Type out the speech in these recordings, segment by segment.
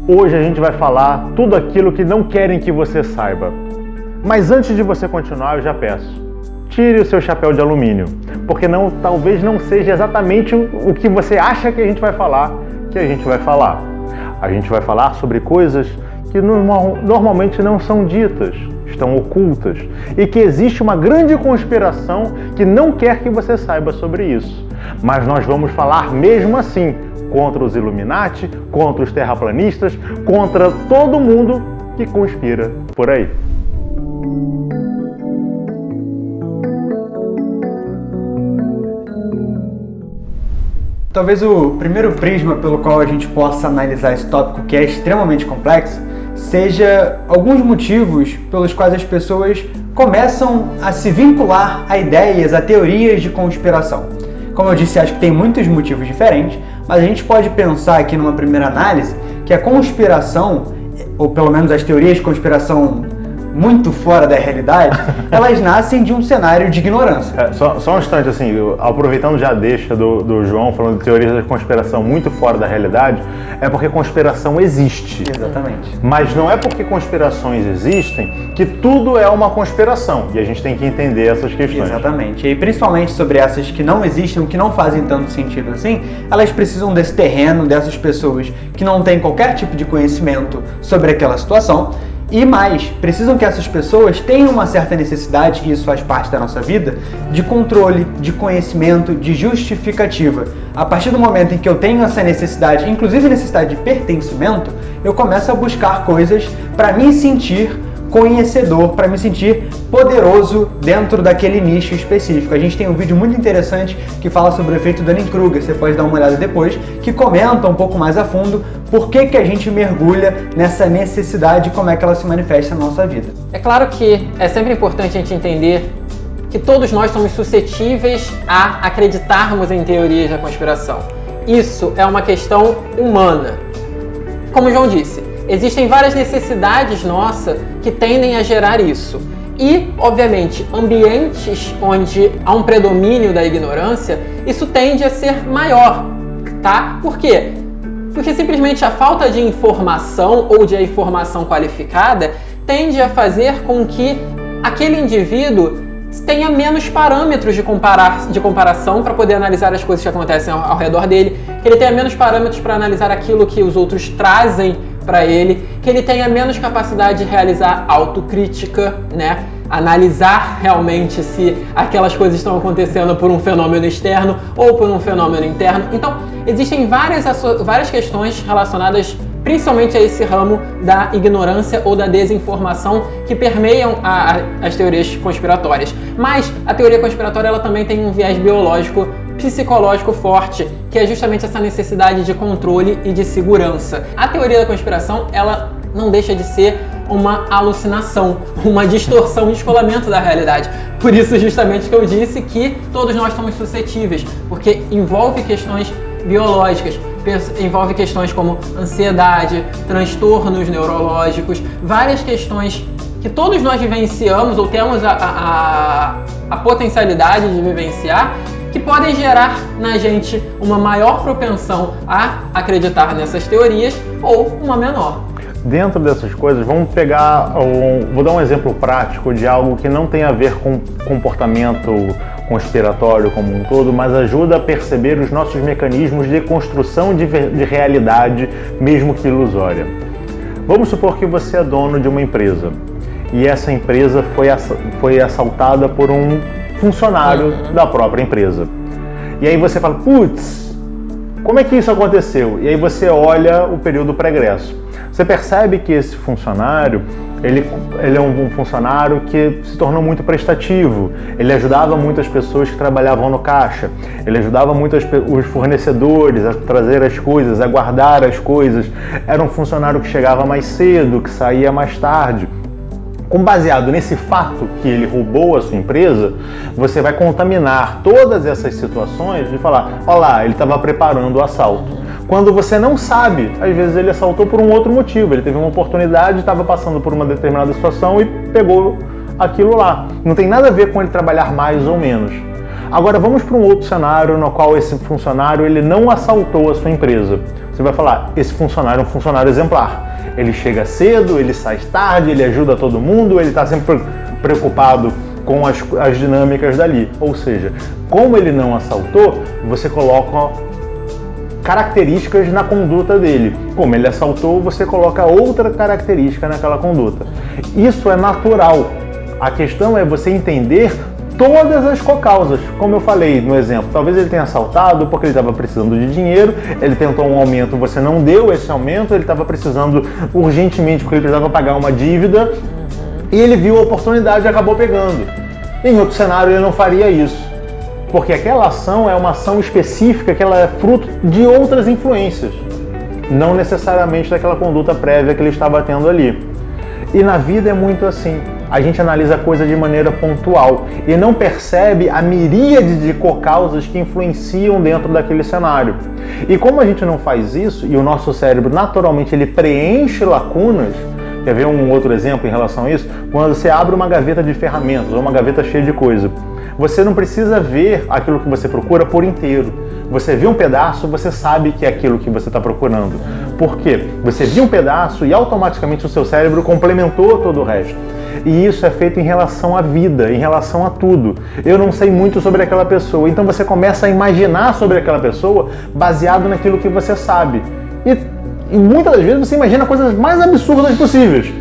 Hoje a gente vai falar tudo aquilo que não querem que você saiba. Mas antes de você continuar, eu já peço, tire o seu chapéu de alumínio, porque talvez não seja exatamente o que você acha que a gente vai falar, que a gente vai falar. A gente vai falar sobre coisas que normalmente não são ditas, estão ocultas, e que existe uma grande conspiração que não quer que você saiba sobre isso. Mas nós vamos falar mesmo assim, contra os Illuminati, contra os terraplanistas, contra todo mundo que conspira por aí. Talvez o primeiro prisma pelo qual a gente possa analisar esse tópico, que é extremamente complexo, seja alguns motivos pelos quais as pessoas começam a se vincular a ideias, a teorias de conspiração. Como eu disse, acho que tem muitos motivos diferentes, mas a gente pode pensar aqui numa primeira análise que a conspiração, ou pelo menos as teorias de conspiração muito fora da realidade, elas nascem de um cenário de ignorância. Só um instante, assim, aproveitando já a deixa do João, falando de teorias da conspiração muito fora da realidade, é porque conspiração existe. Exatamente. Mas não é porque conspirações existem que tudo é uma conspiração, e a gente tem que entender essas questões. Exatamente. E principalmente sobre essas que não existem, que não fazem tanto sentido assim, elas precisam desse terreno, dessas pessoas que não têm qualquer tipo de conhecimento sobre aquela situação. E mais, precisam que essas pessoas tenham uma certa necessidade, e isso faz parte da nossa vida, de controle, de conhecimento, de justificativa. A partir do momento em que eu tenho essa necessidade, inclusive necessidade de pertencimento, eu começo a buscar coisas para me sentir conhecedor, para me sentir poderoso dentro daquele nicho específico. A gente tem um vídeo muito interessante que fala sobre o efeito Dunning-Kruger, você pode dar uma olhada depois, que comenta um pouco mais a fundo por que a gente mergulha nessa necessidade e como é que ela se manifesta na nossa vida. É claro que é sempre importante a gente entender que todos nós somos suscetíveis a acreditarmos em teorias da conspiração. Isso é uma questão humana. Como o João disse, existem várias necessidades nossas que tendem a gerar isso. E, obviamente, ambientes onde há um predomínio da ignorância, isso tende a ser maior, tá? Por quê? Porque simplesmente a falta de informação ou de informação qualificada tende a fazer com que aquele indivíduo tenha menos parâmetros de comparação para poder analisar as coisas que acontecem ao redor dele, que ele tenha menos parâmetros para analisar aquilo que os outros trazem para ele, que ele tenha menos capacidade de realizar autocrítica, né? Analisar realmente se aquelas coisas estão acontecendo por um fenômeno externo ou por um fenômeno interno. Então, existem várias questões relacionadas principalmente a esse ramo da ignorância ou da desinformação que permeiam as teorias conspiratórias. Mas a teoria conspiratória ela também tem um viés biológico, psicológico forte, que é justamente essa necessidade de controle e de segurança. A teoria da conspiração, ela não deixa de ser uma alucinação, uma distorção, um descolamento da realidade. Por isso, justamente, que eu disse que todos nós somos suscetíveis, porque envolve questões biológicas, envolve questões como ansiedade, transtornos neurológicos, várias questões que todos nós vivenciamos ou temos a potencialidade de vivenciar, que podem gerar na gente uma maior propensão a acreditar nessas teorias ou uma menor. Dentro dessas coisas, vou dar um exemplo prático de algo que não tem a ver com comportamento conspiratório como um todo, mas ajuda a perceber os nossos mecanismos de construção de realidade, mesmo que ilusória. Vamos supor que você é dono de uma empresa e essa empresa foi assaltada por um funcionário da própria empresa. E aí você fala, putz, como é que isso aconteceu? E aí você olha o período pregresso. Você percebe que esse funcionário, ele é um funcionário que se tornou muito prestativo. Ele ajudava muitas pessoas que trabalhavam no caixa. Ele ajudava muito os fornecedores a trazer as coisas, a guardar as coisas. Era um funcionário que chegava mais cedo, que saía mais tarde. Baseado nesse fato que ele roubou a sua empresa, você vai contaminar todas essas situações de falar, olha lá, ele estava preparando o assalto. Quando você não sabe, às vezes ele assaltou por um outro motivo, ele teve uma oportunidade, estava passando por uma determinada situação e pegou aquilo lá. Não tem nada a ver com ele trabalhar mais ou menos. Agora vamos para um outro cenário no qual esse funcionário ele não assaltou a sua empresa. Você Você vai falar, esse funcionário é um funcionário exemplar. Ele chega cedo, ele sai tarde, ele ajuda todo mundo, ele está sempre preocupado com as dinâmicas dali. Ou seja, como ele não assaltou, você coloca características na conduta dele. Como ele assaltou, você coloca outra característica naquela conduta. Isso é natural. A questão é você entender todas as cocausas. Como eu falei no exemplo, talvez ele tenha assaltado porque ele estava precisando de dinheiro, ele tentou um aumento, você não deu esse aumento, ele estava precisando urgentemente porque ele precisava pagar uma dívida e ele viu a oportunidade e acabou pegando. Em outro cenário ele não faria isso, porque aquela ação é uma ação específica que ela é fruto de outras influências, não necessariamente daquela conduta prévia que ele estava tendo ali. E na vida é muito assim. A gente analisa a coisa de maneira pontual e não percebe a miríade de cocausas que influenciam dentro daquele cenário. E como a gente não faz isso, e o nosso cérebro naturalmente ele preenche lacunas, quer ver um outro exemplo em relação a isso? Quando você abre uma gaveta de ferramentas ou uma gaveta cheia de coisa, você não precisa ver aquilo que você procura por inteiro. Você vê um pedaço, você sabe que é aquilo que você está procurando. Por quê? Você viu um pedaço e automaticamente o seu cérebro complementou todo o resto. E isso é feito em relação à vida, em relação a tudo. Eu não sei muito sobre aquela pessoa, então você começa a imaginar sobre aquela pessoa baseado naquilo que você sabe. E muitas das vezes você imagina coisas mais absurdas possíveis,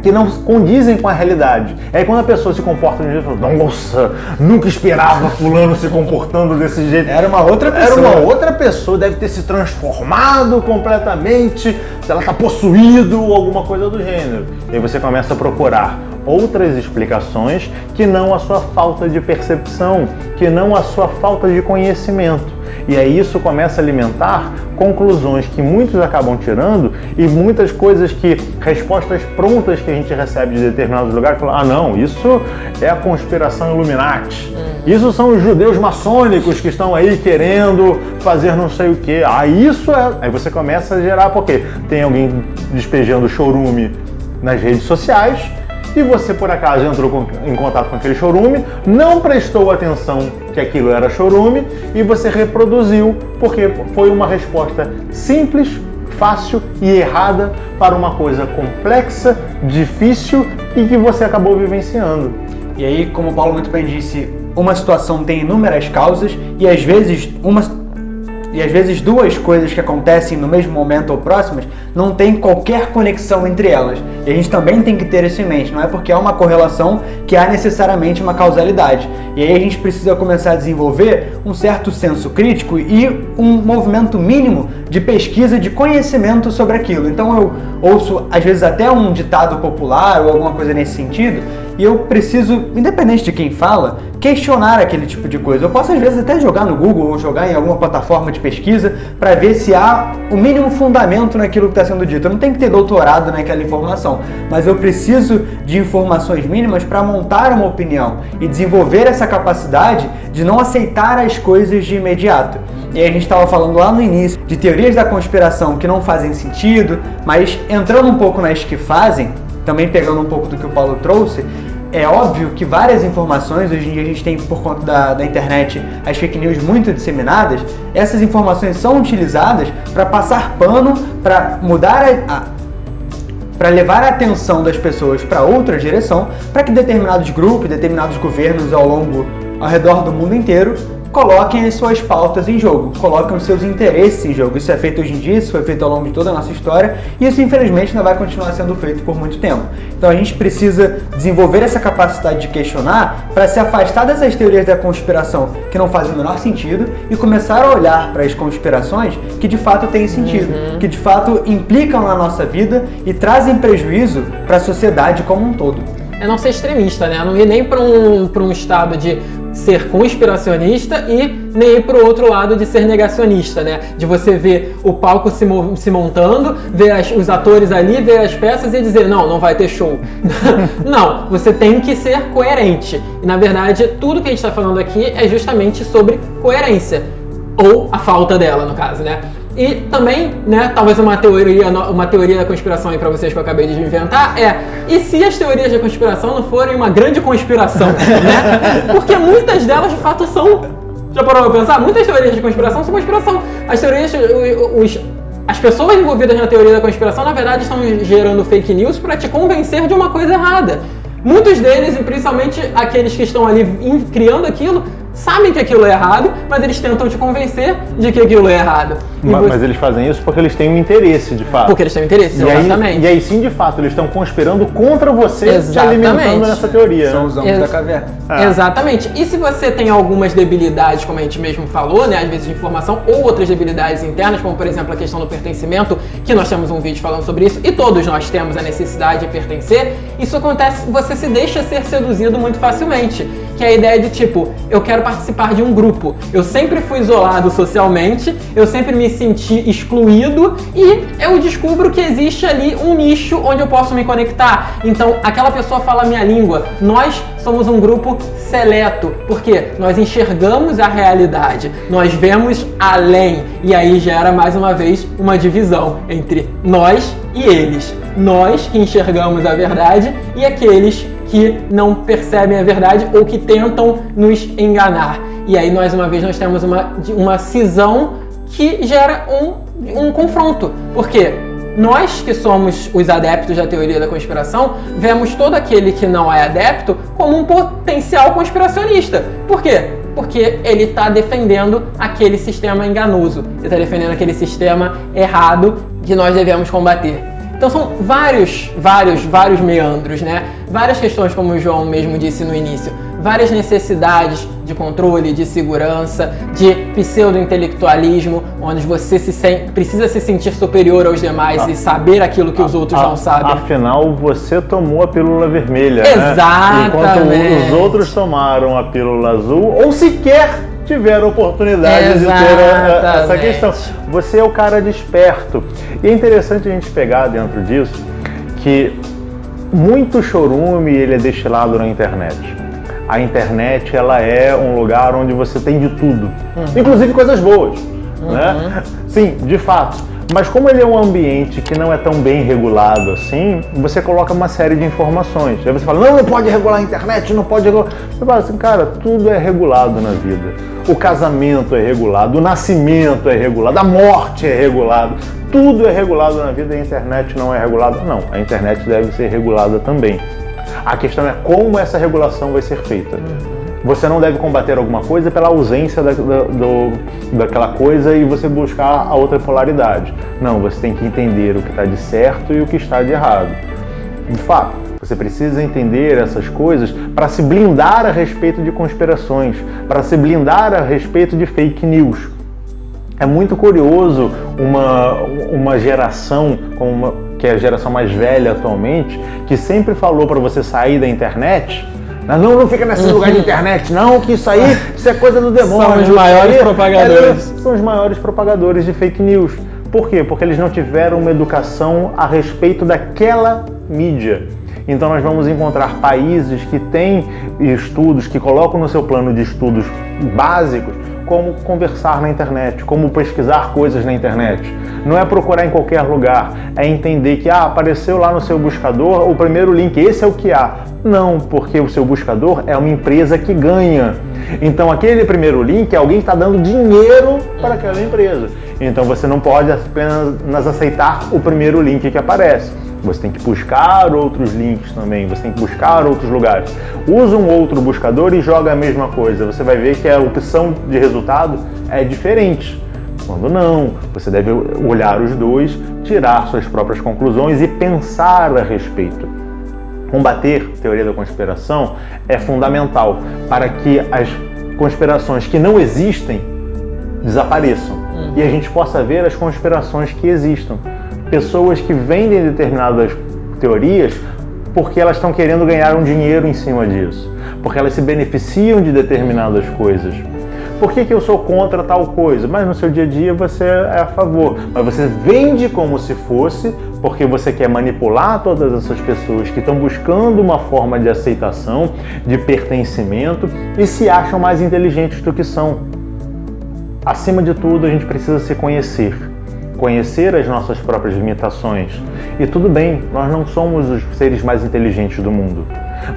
que não condizem com a realidade. Aí quando a pessoa se comporta de um jeito, nossa, nunca esperava fulano se comportando desse jeito. Era uma outra pessoa. Era uma outra pessoa, deve ter se transformado completamente, ela está possuído ou alguma coisa do gênero. E aí você começa a procurar outras explicações que não a sua falta de percepção, que não a sua falta de conhecimento. E aí isso começa a alimentar conclusões que muitos acabam tirando e muitas coisas que, respostas prontas que a gente recebe de determinados lugares, falam, ah não, isso é a conspiração Illuminati. Isso são os judeus maçônicos que estão aí querendo fazer não sei o que. Ah, isso é... Aí você começa a gerar, porque tem alguém despejando chorume nas redes sociais, e você por acaso entrou em contato com aquele chorume, não prestou atenção que aquilo era chorume e você reproduziu, porque foi uma resposta simples, fácil e errada para uma coisa complexa, difícil e que você acabou vivenciando. E aí, como o Paulo muito bem disse, uma situação tem inúmeras causas e às vezes duas coisas que acontecem no mesmo momento ou próximas não tem qualquer conexão entre elas. E a gente também tem que ter isso em mente. Não é porque há uma correlação que há necessariamente uma causalidade. E aí a gente precisa começar a desenvolver um certo senso crítico e um movimento mínimo de pesquisa, de conhecimento sobre aquilo. Então eu ouço às vezes até um ditado popular ou alguma coisa nesse sentido e eu preciso, independente de quem fala, questionar aquele tipo de coisa. Eu posso às vezes até jogar no Google ou jogar em alguma plataforma de pesquisa para ver se há o mínimo fundamento naquilo que está sendo dito. Eu não tenho que ter doutorado naquela informação, mas eu preciso de informações mínimas para montar uma opinião e desenvolver essa capacidade de não aceitar as coisas de imediato. E aí a gente estava falando lá no início de teorias da conspiração que não fazem sentido, mas entrando um pouco nas que fazem, também pegando um pouco do que o Paulo trouxe, é óbvio que várias informações, hoje em dia a gente tem por conta da internet as fake news muito disseminadas, essas informações são utilizadas para passar pano, para mudar para levar a atenção das pessoas para outra direção, para que determinados grupos, determinados governos ao redor do mundo inteiro coloquem as suas pautas em jogo, coloquem os seus interesses em jogo. Isso é feito hoje em dia, isso foi feito ao longo de toda a nossa história e isso infelizmente não vai continuar sendo feito por muito tempo. Então a gente precisa desenvolver essa capacidade de questionar para se afastar dessas teorias da conspiração que não fazem o menor sentido e começar a olhar para as conspirações que de fato têm sentido, que de fato implicam na nossa vida e trazem prejuízo para a sociedade como um todo. É não ser extremista, né? Não ir nem para um estado de ser conspiracionista e nem ir para o outro lado de ser negacionista, né? De você ver o palco se montando, ver os atores ali, ver as peças e dizer, não vai ter show. Não, você tem que ser coerente. E na verdade, tudo que a gente está falando aqui é justamente sobre coerência. Ou a falta dela, no caso, né? E também, né, talvez uma teoria da conspiração aí pra vocês que eu acabei de inventar e se as teorias da conspiração não forem uma grande conspiração, né? Porque muitas delas de fato são, já parou pra pensar? Muitas teorias de conspiração são conspiração. As teorias, as pessoas envolvidas na teoria da conspiração, na verdade, estão gerando fake news para te convencer de uma coisa errada. Muitos deles, e principalmente aqueles que estão ali criando aquilo, sabem que aquilo é errado, mas eles tentam te convencer de que aquilo é errado. Mas eles fazem isso porque eles têm um interesse, de fato. Porque eles têm um interesse, exatamente. E aí sim, de fato, eles estão conspirando contra você, te alimentando nessa teoria. São os homens da caverna. Exatamente. E se você tem algumas debilidades, como a gente mesmo falou, né, às vezes de informação, ou outras debilidades internas, como por exemplo a questão do pertencimento, que nós temos um vídeo falando sobre isso, e todos nós temos a necessidade de pertencer, isso acontece, você se deixa ser seduzido muito facilmente. Que é a ideia de tipo, eu quero participar de um grupo. Eu sempre fui isolado socialmente, eu sempre me senti excluído e eu descubro que existe ali um nicho onde eu posso me conectar. Então, aquela pessoa fala a minha língua. Nós somos um grupo seleto, porque nós enxergamos a realidade, nós vemos além, e aí gera mais uma vez uma divisão entre nós e eles. Nós que enxergamos a verdade e aqueles que não percebem a verdade ou que tentam nos enganar. E aí, mais uma vez, nós temos uma cisão que gera um confronto. Porque nós que somos os adeptos da teoria da conspiração, vemos todo aquele que não é adepto como um potencial conspiracionista. Por quê? Porque ele está defendendo aquele sistema enganoso, ele está defendendo aquele sistema errado que nós devemos combater. Então são vários meandros, né? Várias questões, como o João mesmo disse no início, várias necessidades de controle, de segurança, de pseudo-intelectualismo, onde você precisa se sentir superior aos demais e saber aquilo que os outros não sabem. Afinal, você tomou a pílula vermelha, Exatamente. Enquanto os outros tomaram a pílula azul, ou sequer tiveram a oportunidade de ter essa questão. Você é o cara desperto. E é interessante a gente pegar dentro disso que muito chorume ele é destilado na internet. A internet, ela é um lugar onde você tem de tudo, inclusive coisas boas, né? Sim, de fato. Mas como ele é um ambiente que não é tão bem regulado assim, você coloca uma série de informações. Aí você fala, não pode regular a internet, não pode regular. Você fala assim, cara, tudo é regulado na vida. O casamento é regulado, o nascimento é regulado, a morte é regulado. Tudo é regulado na vida e a internet não é regulada. Não, a internet deve ser regulada também. A questão é como essa regulação vai ser feita. Você não deve combater alguma coisa pela ausência daquela coisa e você buscar a outra polaridade. Não, você tem que entender o que está de certo e o que está de errado. De fato, você precisa entender essas coisas para se blindar a respeito de conspirações, para se blindar a respeito de fake news. É muito curioso uma geração que é a geração mais velha atualmente, que sempre falou para você sair da internet. Não fica nesse lugar de internet, não, que isso é coisa do demônio. São os maiores propagadores. São os maiores propagadores de fake news. Por quê? Porque eles não tiveram uma educação a respeito daquela mídia. Então nós vamos encontrar países que têm estudos, que colocam no seu plano de estudos básicos, como conversar na internet, como pesquisar coisas na internet. Não é procurar em qualquer lugar, é entender que apareceu lá no seu buscador o primeiro link, esse é o que há. Não, porque o seu buscador é uma empresa que ganha. Então aquele primeiro link é alguém que está dando dinheiro para aquela empresa. Então você não pode apenas aceitar o primeiro link que aparece. Você tem que buscar outros links também, você tem que buscar outros lugares. Usa um outro buscador e joga a mesma coisa. Você vai ver que a opção de resultado é diferente. Quando não, você deve olhar os dois, tirar suas próprias conclusões e pensar a respeito. Combater a teoria da conspiração é fundamental para que as conspirações que não existem desapareçam e a gente possa ver as conspirações que existam. Pessoas que vendem determinadas teorias porque elas estão querendo ganhar um dinheiro em cima disso, porque elas se beneficiam de determinadas coisas. Por que eu sou contra tal coisa? Mas no seu dia a dia você é a favor. Mas você vende como se fosse, porque você quer manipular todas essas pessoas que estão buscando uma forma de aceitação, de pertencimento e se acham mais inteligentes do que são. Acima de tudo, a gente precisa se conhecer. Conhecer as nossas próprias limitações. E tudo bem, nós não somos os seres mais inteligentes do mundo.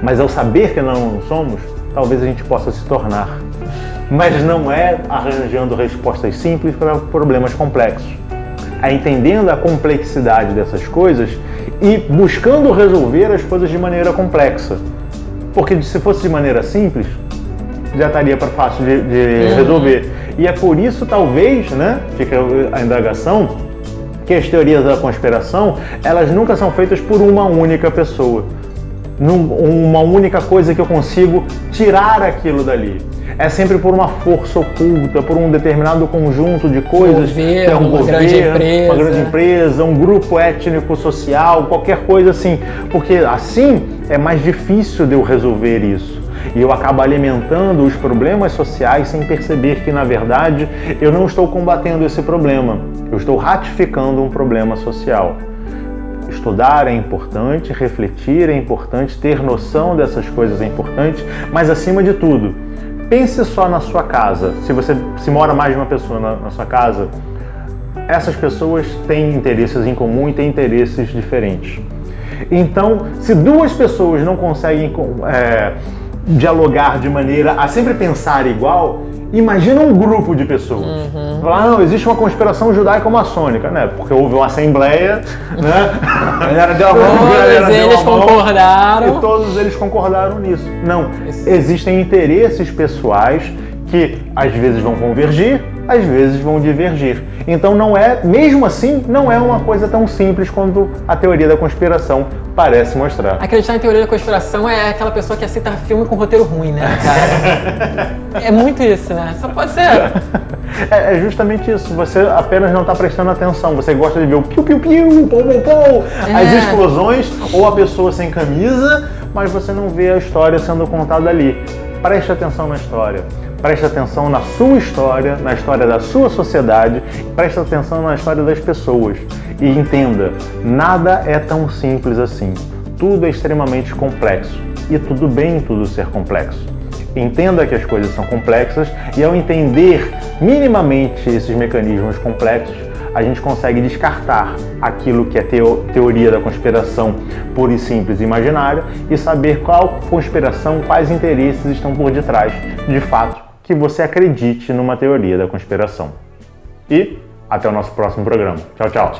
Mas ao saber que não somos, talvez a gente possa se tornar. Mas não é arranjando respostas simples para problemas complexos. entendendo a complexidade dessas coisas e buscando resolver as coisas de maneira complexa. Porque se fosse de maneira simples, já estaria fácil de resolver. E é por isso, talvez, né, fica a indagação, que as teorias da conspiração, elas nunca são feitas por uma única pessoa. Uma única coisa que eu consigo tirar aquilo dali. É sempre por uma força oculta, por um determinado conjunto de coisas. Um governo, uma grande empresa, um grupo étnico-social, qualquer coisa assim. Porque assim é mais difícil de eu resolver isso. E eu acabo alimentando os problemas sociais sem perceber que, na verdade, eu não estou combatendo esse problema. Eu estou ratificando um problema social. Estudar é importante, refletir é importante, ter noção dessas coisas é importante, mas acima de tudo, pense só na sua casa. Se mora mais de uma pessoa na sua casa, essas pessoas têm interesses em comum e têm interesses diferentes. Então, se duas pessoas não conseguem dialogar de maneira a sempre pensar igual, imagina um grupo de pessoas. Falar, não, existe uma conspiração judaico-maçônica, né? Porque houve uma assembleia, né? Todos eles concordaram. E todos eles concordaram nisso. Não, existem interesses pessoais que às vezes vão convergir, às vezes vão divergir. Então mesmo assim, não é uma coisa tão simples quanto a teoria da conspiração parece mostrar. Acreditar em teoria da conspiração é aquela pessoa que aceita filme com roteiro ruim, né, cara? É muito isso, né? Só pode ser. É justamente isso. Você apenas não está prestando atenção. Você gosta de ver o piu-piu-piu, pom-pom-pom, as explosões, ou a pessoa sem camisa, mas você não vê a história sendo contada ali. Preste atenção na história. Preste atenção na sua história, na história da sua sociedade, preste atenção na história das pessoas e entenda, nada é tão simples assim. Tudo é extremamente complexo e tudo bem tudo ser complexo. Entenda que as coisas são complexas e ao entender minimamente esses mecanismos complexos, a gente consegue descartar aquilo que é teoria da conspiração pura e simples e imaginária e saber qual conspiração, quais interesses estão por detrás, de fato, que você acredite numa teoria da conspiração. E até o nosso próximo programa. Tchau, tchau.